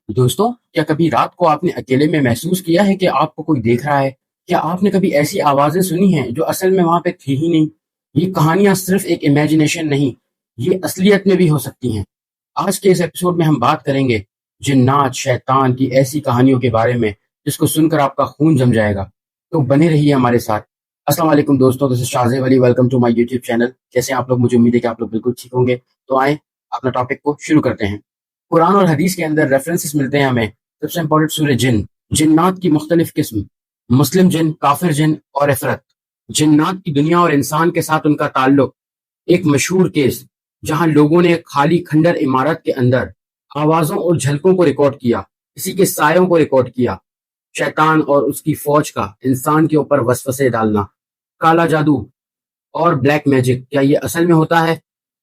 دوستوں، کیا کبھی رات کو آپ نے اکیلے میں محسوس کیا ہے کہ آپ کو کوئی دیکھ رہا ہے؟ کیا آپ نے کبھی ایسی آوازیں سنی ہیں جو اصل میں وہاں پہ تھی ہی نہیں؟ یہ کہانیاں صرف ایک امیجنیشن نہیں، یہ اصلیت میں بھی ہو سکتی ہیں۔ آج کے اس ایپیسوڈ میں ہم بات کریں گے جنات، شیطان کی ایسی کہانیوں کے بارے میں جس کو سن کر آپ کا خون جم جائے گا۔ تو بنے رہیے ہمارے ساتھ۔ السلام علیکم دوستوں، دس is Shah Wali, welcome to my YouTube channel. کیسے ہیں آپ لوگ؟ مجھے امید ہے کہ آپ لوگ بالکل ٹھیک ہوں گے۔ تو آئیں اپنا ٹاپک کو شروع کرتے ہیں۔ قرآن اور حدیث کے اندر ریفرنسز ملتے ہیں ہمیں۔ سب سے امپورٹنٹ سورہ جن، جنات کی مختلف قسم، مسلم جن، کافر جن اور عفرت۔ جنات کی دنیا اور انسان کے ساتھ ان کا تعلق۔ ایک مشہور کیس جہاں لوگوں نے خالی کھنڈر عمارت کے اندر آوازوں اور جھلکوں کو ریکارڈ کیا، کسی کے سایوں کو ریکارڈ کیا۔ شیطان اور اس کی فوج کا انسان کے اوپر وسوسے ڈالنا۔ کالا جادو اور بلیک میجک، کیا یہ اصل میں ہوتا ہے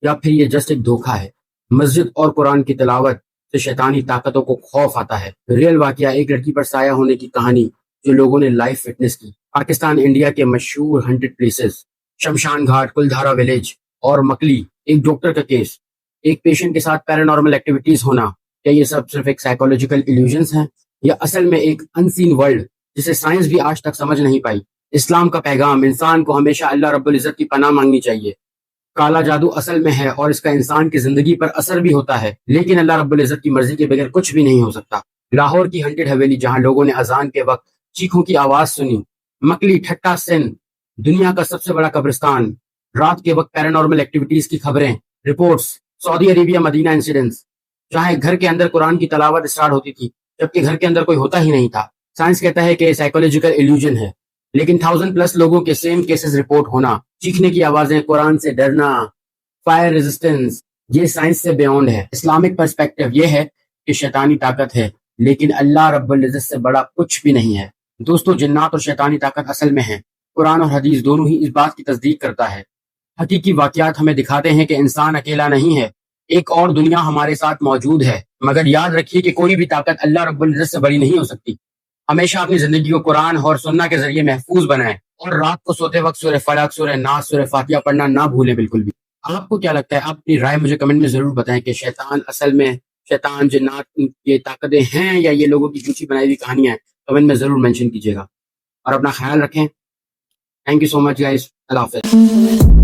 یا پھر یہ جسٹ ایک دھوکہ ہے؟ مسجد اور قرآن کی تلاوت سے شیطانی طاقتوں کو خوف آتا ہے۔ ریل واقعہ، ایک لڑکی پر سایہ ہونے کی کہانی جو لوگوں نے لائیو فٹنس کی۔ پاکستان انڈیا کے مشہور 100 پلیسز، شمشان گھاٹ، کلدھارا ولیج اور مکلی۔ ایک ڈاکٹر کا کیس، ایک پیشنٹ کے ساتھ پیرانارمل ایکٹیویٹیز ہونا۔ کیا یہ سب صرف ایک سائیکولوجیکل ایلیوژنز ہیں یا اصل میں ایک انسین ورلڈ جسے سائنس بھی آج تک سمجھ نہیں پائی؟ اسلام کا پیغام، انسان کو ہمیشہ اللہ رب العزت کی پناہ مانگنی چاہیے۔ کالا جادو اصل میں ہے اور اس کا انسان کی زندگی پر اثر بھی ہوتا ہے، لیکن اللہ رب العزت کی مرضی کے بغیر کچھ بھی نہیں ہو سکتا۔ لاہور کی ہنٹڈ حویلی، جہاں لوگوں نے اذان کے وقت چیخوں کی آواز سنی۔ مکلی، ٹھٹا سندھ، دنیا کا سب سے بڑا قبرستان۔ رات کے وقت پیرانارمل ایکٹیویٹیز کی خبریں، رپورٹس۔ سعودی عربیہ مدینہ انسیڈنٹس، جہاں ایک گھر کے اندر قرآن کی تلاوت اسٹارٹ ہوتی تھی جبکہ گھر کے اندر کوئی ہوتا ہی نہیں تھا۔ سائنس کہتا ہے کہ یہ سائیکولوجیکل ایلیوژن ہے، لیکن 1000+ لوگوں کے سیم کیسز رپورٹ ہونا، چیخنے کی آوازیں، قرآن سے ڈرنا، فائر ریزسٹنس، یہ سائنس سے بیونڈ ہے۔ اسلامک پرسپیکٹو یہ ہے کہ شیطانی طاقت ہے لیکن اللہ رب العزت سے بڑا کچھ بھی نہیں ہے۔ دوستو، جنات اور شیطانی طاقت اصل میں ہیں۔ قرآن اور حدیث دونوں ہی اس بات کی تصدیق کرتا ہے۔ حقیقی واقعات ہمیں دکھاتے ہیں کہ انسان اکیلا نہیں ہے، ایک اور دنیا ہمارے ساتھ موجود ہے۔ مگر یاد رکھیے کہ کوئی بھی طاقت اللہ رب العزت سے بڑی نہیں ہو سکتی۔ ہمیشہ اپنی زندگی کو قرآن اور سنہ کے ذریعے محفوظ بنائیں، اور رات کو سوتے وقت سورہ فلق، سورہ ناس، سورہ فاتحہ پڑھنا نہ بھولیں بالکل بھی۔ آپ کو کیا لگتا ہے؟ آپ اپنی رائے مجھے کمنٹ میں ضرور بتائیں کہ شیطان اصل میں، شیطان، جنات یہ طاقتیں ہیں یا یہ لوگوں کی جھوٹی بنائی ہوئی کہانیاں ہیں؟ کمنٹ میں ضرور مینشن کیجیے گا، اور اپنا خیال رکھیں۔ Thank you so much guys, اللہ حافظ۔